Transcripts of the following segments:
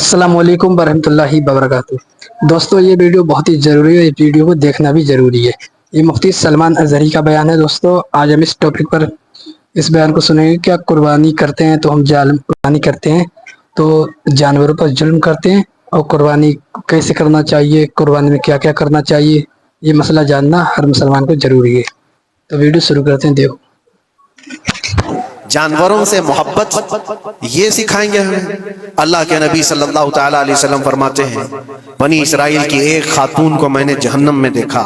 السلام علیکم ورحمۃ اللہ وبرکاتہ۔ دوستو یہ ویڈیو بہت ہی ضروری ہے، اس ویڈیو کو دیکھنا بھی ضروری ہے۔ یہ مفتی سلمان اظہری کا بیان ہے۔ دوستو آج ہم اس ٹاپک پر اس بیان کو سنیں گے۔ کیا قربانی کرتے ہیں تو ہم قربانی کرتے ہیں تو جانوروں پر ظلم کرتے ہیں، اور قربانی کیسے کرنا چاہیے، قربانی میں کیا کیا کرنا چاہیے، یہ مسئلہ جاننا ہر مسلمان کو ضروری ہے۔ تو ویڈیو شروع کرتے ہیں۔ دیکھو، جانوروں سے محبت یہ سکھائیں گے ہمیں۔ اللہ کے نبی صلی اللہ تعالی علیہ وسلم فرماتے ہیں، بنی اسرائیل کی ایک خاتون کو میں نے جہنم میں دیکھا۔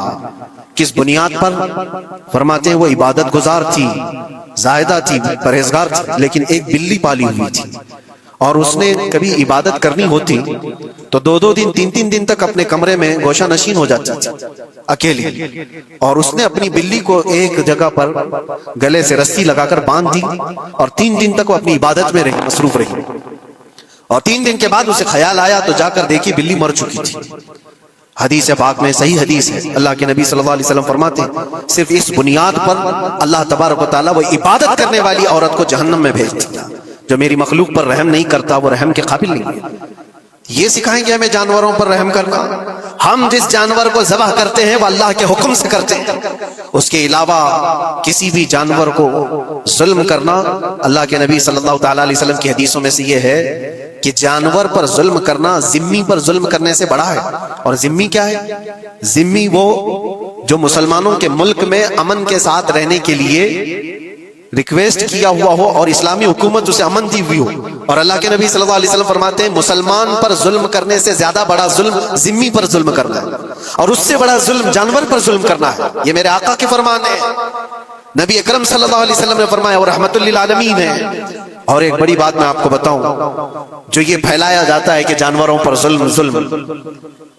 کس بنیاد پر؟ فرماتے ہیں وہ عبادت گزار تھی، زاہدہ تھی، پرہیزگار تھی، لیکن ایک بلی پالی ہوئی تھی، اور اس نے کبھی عبادت کرنی ہوتی تو دو دن تین دن تک اپنے کمرے میں گوشہ نشین ہو جاتی تھی اکیلی، اور اس نے اپنی بلی کو ایک جگہ پر گلے سے رسی لگا کر باندھ دی، اور 3 دن تک وہ اپنی عبادت میں رہی، مصروف رہی، اور 3 دن کے بعد اسے خیال آیا تو جا کر دیکھی بلی مر چکی تھی۔ حدیث پاک میں صحیح حدیث ہے، اللہ کے نبی صلی اللہ علیہ وسلم فرماتے ہیں صرف اس بنیاد پر اللہ تبارک و تعالیٰ وہ عبادت کرنے والی عورت کو جہنم میں بھیج دیا۔ جو میری مخلوق پر رحم نہیں کرتا وہ رحم کے قابل نہیں ہے۔ یہ سکھائیں گے ہمیں جانوروں پر رحم کرنا۔ ہم جس جانور کو ذبح کرتے ہیں وہ اللہ کے حکم سے کرتے ہیں، اس کے علاوہ کسی بھی جانور کو ظلم کرنا، اللہ کے نبی صلی اللہ تعالیٰ علیہ وسلم کی حدیثوں میں سے یہ ہے کہ جانور پر ظلم کرنا ذمی پر ظلم کرنے سے بڑا ہے۔ اور ذمی کیا ہے؟ ذمی وہ جو مسلمانوں کے ملک میں امن کے ساتھ رہنے کے لیے ریکویسٹ کیا ہوا ہو اور اسلامی حکومت اسے امن دی ہوئی ہو، اور اللہ کے نبی صلی اللہ علیہ وسلم فرماتے ہیں مسلمان پر ظلم کرنے سے زیادہ بڑا ظلم ذمی پر ظلم کرنا ہے، اور اس سے بڑا ظلم جانور پر ظلم کرنا ہے۔ یہ میرے آقا کے فرمان ہے۔ نبی اکرم صلی اللہ علیہ وسلم نے فرمایا وہ رحمت للعالمین ہے۔ اور ایک بڑی بات میں آپ کو بتاؤں، جو یہ پھیلایا جاتا ہے کہ جانوروں پر ظلم،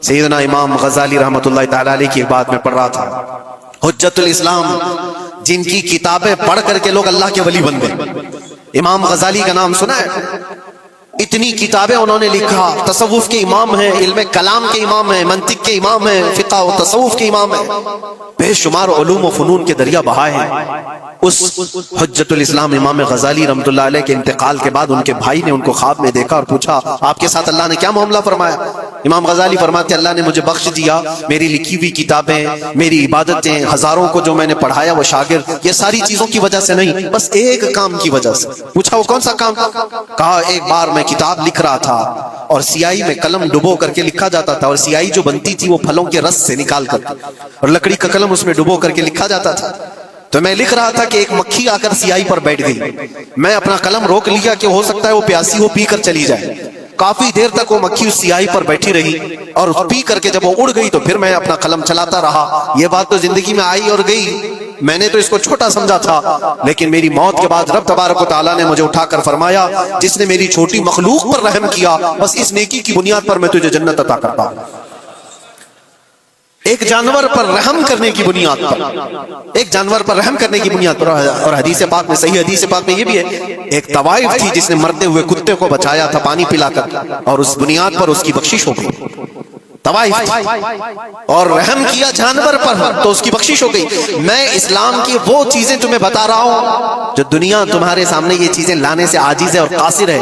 سیدنا امام غزالی رحمت اللہ تعالی علیہ کی ایک بات میں پڑھ رہا تھا، حجت الاسلام، جن کی کتابیں پڑھ کر کے لوگ اللہ کے ولی بن گئے۔ امام غزالی کا نام سنا ہے؟ اتنی کتابیں انہوں نے لکھا، تصوف کے امام ہیں، علم کلام کے امام ہیں، منطق کے امام ہیں، فقہ و تصوف کے امام ہیں، بے شمار علوم و فنون کے دریا بہائے ہیں۔ اس حجت الاسلام امام غزالی رحمۃ اللہ علیہ کے انتقال کے بعد ان کے بھائی نے ان کو خواب میں دیکھا اور پوچھا آپ کے ساتھ اللہ نے کیا معاملہ فرمایا؟ امام غزالی فرماتے اللہ نے مجھے بخش دیا، میری لکھی ہوئی کتابیں، میری عبادتیں، ہزاروں کو جو میں نے پڑھایا وہ شاگرد، یہ ساری چیزوں کی وجہ سے نہیں، بس ایک کام کی وجہ سے۔ پوچھا وہ کون سا کام؟ کہا ایک بار میں کتاب لکھ رہا تھا اور سیاہی میں قلم ڈبو کر کے لکھا جاتا تھا، اور سیاہی جو بنتی تھی وہ پھلوں کے رس سے نکال کر، اور لکڑی کا قلم اس میں ڈبو کر کے لکھا جاتا تھا۔ تو میں لکھ رہا تھا کہ ایک مکھی آ کر سیاہی پر بیٹھ گئی، میں اپنا قلم روک لیا کہ ہو سکتا ہے وہ پیاسی ہو، پی کر چلی جائے۔ کافی دیر تک وہ مکھی اس سیاہی پر بیٹھی رہی، اور پی کر کے جب وہ اڑ گئی تو پھر میں اپنا قلم چلاتا رہا۔ یہ بات تو زندگی میں آئی اور گئی، میں نے تو اس کو چھوٹا سمجھا تھا، لیکن میری موت کے بعد رب تبارک و تعالیٰ نے مجھے اٹھا کر فرمایا جس نے میری چھوٹی مخلوق پر رحم کیا، بس اس نیکی کی بنیاد پر میں تجھے جنت عطا کرتا ہوں۔ ایک جانور پر رحم کرنے کی بنیاد پر، ایک جانور پر رحم کرنے کی بنیاد پر، اور حدیث پاک میں، صحیح حدیث پاک میں یہ بھی ہے، ایک طوائف تھی جس نے مرتے ہوئے کتے کو بچایا تھا پانی پلا کر، اور اس بنیاد پر اس کی بخشش ہو گئی۔ طوائف اور رحم کیا جانور پر تو اس کی بخشش ہو گئی۔ میں اسلام کی وہ چیزیں تمہیں بتا رہا ہوں جو دنیا تمہارے سامنے یہ چیزیں لانے سے عاجز ہے اور قاصر ہے،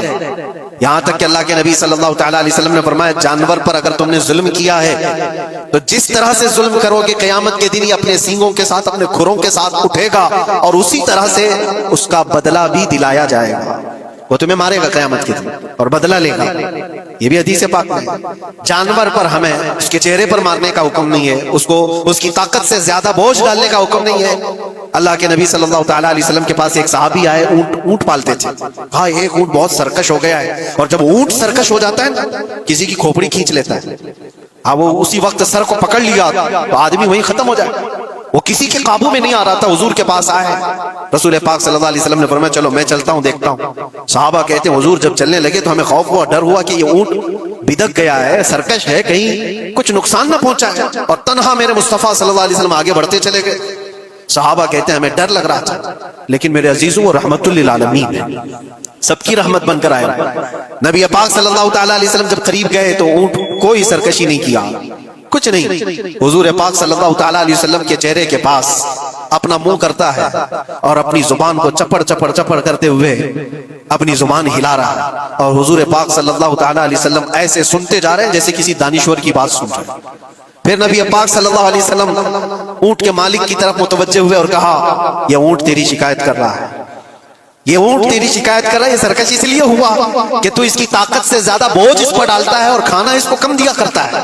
یہاں تک کہ اللہ کے نبی صلی اللہ تعالیٰ علیہ وسلم نے فرمایا جانور پر اگر تم نے ظلم کیا ہے تو جس طرح سے ظلم کرو گے قیامت کے دن یہ اپنے سینگوں کے ساتھ، اپنے کھروں کے ساتھ اٹھے گا، اور اسی طرح سے اس کا بدلہ بھی دلایا جائے گا۔ وہ تمہیں مارے گا قیامت کے دن اور بدلہ لے گا۔ یہ بھی حدیث پاک میں۔ جانور پر ہمیں اس کے چہرے پر مارنے کا حکم نہیں ہے، اس کو اس کی طاقت سے زیادہ بوجھ ڈالنے کا حکم نہیں ہے۔ اللہ کے نبی صلی اللہ تعالیٰ علیہ وسلم کے پاس ایک صحابی آئے، اونٹ پالتے تھے۔ ہاں ایک اونٹ بہت سرکش ہو گیا ہے، اور جب اونٹ سرکش ہو جاتا ہے نا کسی کی کھوپڑی کھینچ لیتا ہے، ہاں وہ اسی وقت سر کو پکڑ لیا تو آدمی وہیں ختم ہو جائے۔ وہ کسی کے قابو میں نہیں آ رہا تھا، حضور کے پاس آئے، رسول پاک صلی اللہ علیہ وسلم نے فرمایا چلو میں چلتا ہوں دیکھتا ہوں۔ صحابہ کہتے ہیں حضور جب چلنے لگے تو ہمیں خوف ہوا، ڈر ہوا کہ یہ اونٹ بدک گیا ہے، سرکش ہے، کہیں کچھ نقصان نہ پہنچا ہے، اور تنہا میرے مصطفیٰ صلی اللہ علیہ وسلم آگے بڑھتے چلے گئے۔ صحابہ کہتے ہیں ہمیں ڈر لگ رہا تھا، لیکن میرے عزیزوں وہ رحمت للعالمین ہے، سب کی رحمت بن کر آئے۔ نبی پاک صلی اللہ تعالیٰ علیہ وسلم جب قریب گئے تو اونٹ کوئی سرکشی نہیں کیا، کچھ نہیں۔ حضور پاک صلی اللہ تعالیٰ علیہ وسلم کے چہرے کے پاس اپنا منہ کرتا ہے اور اپنی زبان کو چپڑ چپڑ چپڑ کرتے ہوئے اپنی زبان ہلا رہا ہے، اور حضور پاک صلی اللہ تعالیٰ علیہ وسلم ایسے سنتے جا رہے ہیں جیسے کسی دانشور کی بات سن رہے ہیں۔ پھر نبی پاک صلی اللہ علیہ وسلم اونٹ کے مالک کی طرف متوجہ ہوئے اور کہا یہ اونٹ تیری شکایت کر رہا ہے، یہ اونٹ تیری شکایت کر رہا ہے، یہ سرکش اس لیے ہوا کہ تو اس کی طاقت سے زیادہ بوجھ اس پر ڈالتا ہے اور کھانا اس کو کم دیا کرتا ہے،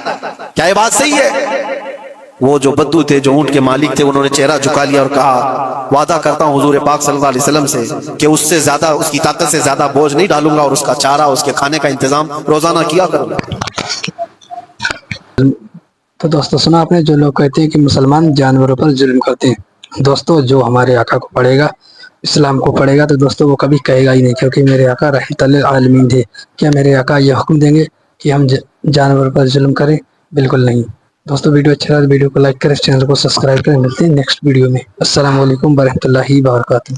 کیا یہ بات صحیح ہے؟ وہ جو بدو تھے، جو اونٹ کے مالک تھے، انہوں نے چہرہ جھکا لیا اور کہا وعدہ کرتا ہوں حضور پاک صلی اللہ علیہ وسلم سے کہ اس سے زیادہ، اس کی طاقت سے زیادہ بوجھ نہیں ڈالوں گا اور اس کا چارہ، اس کے کھانے کا انتظام روزانہ کیا کروں گا۔ تو دوستو سنا آپ نے، جو لوگ کہتے ہیں کہ مسلمان جانوروں پر ظلم کرتے ہیں، دوستو جو ہمارے آقا کو پڑھے گا، اسلام کو پڑھے گا، تو دوستو وہ کبھی کہے گا ہی نہیں، کیونکہ میرے آقا رحمت للعالمین تھے۔ کیا میرے آقا یہ حکم دیں گے کہ ہم جانوروں پر ظلم کریں؟ بالکل نہیں۔ دوستو ویڈیو اچھا لگا تو ویڈیو کو لائک کریں، چینل کو سبسکرائب کریں۔ ملتے ہیں نیکسٹ ویڈیو میں۔ السلام علیکم ورحمۃ اللہ وبرکاتہ۔